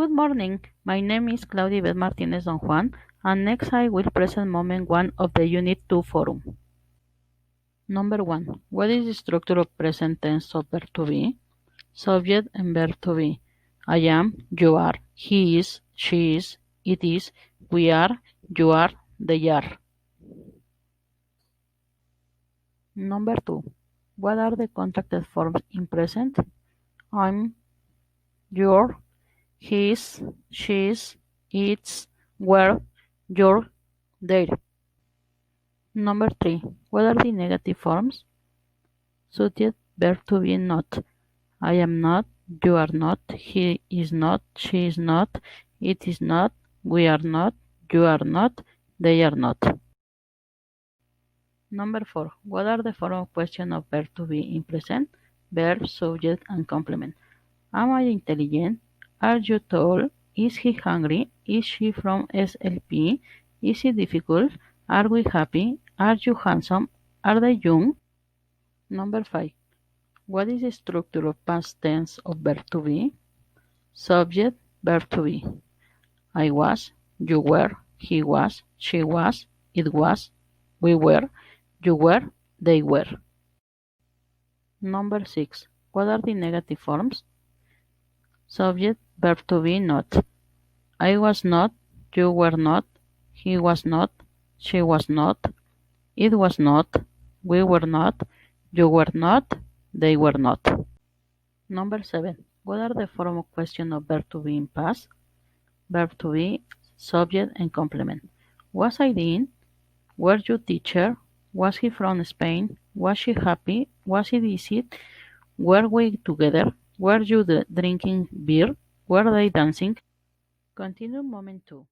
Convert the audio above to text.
Good morning. My name is Claudia Ibet Martinez Don Juan, and next I will present moment 1 of the Unit 2 forum. Number 1. What is the structure of present tense of verb to be? Subject and verb to be. I am, you are, he is, she is, it is, we are, you are, they are. Number 2. What are the contracted forms in present? I'm, your, his, she's, its, were, your, their. Number 3. What are the negative forms? Subject, verb to be not. I am not, you are not, he is not, she is not, it is not, we are not, you are not, they are not. Number 4. What are the form of question of verb to be in present? Verb, subject, and complement. Am I intelligent? Are you tall? Is he hungry? Is she from SLP? Is it difficult? Are we happy? Are you handsome? Are they young? Number 5. What is the structure of past tense of verb to be? Subject, verb to be. I was, you were, he was, she was, it was, we were, you were, they were. Number 6. What are the negative forms? Subject, verb to be not. I was not, you were not, he was not, she was not, it was not, we were not, you were not, they were not. Number 7. What are the form of question of verb to be in past? Verb to be, subject, and complement. Was I in? Were you teacher? Was he from Spain? Was she happy? Was it easy? Were we together? Were you drinking beer? Were they dancing? Continue moment 2.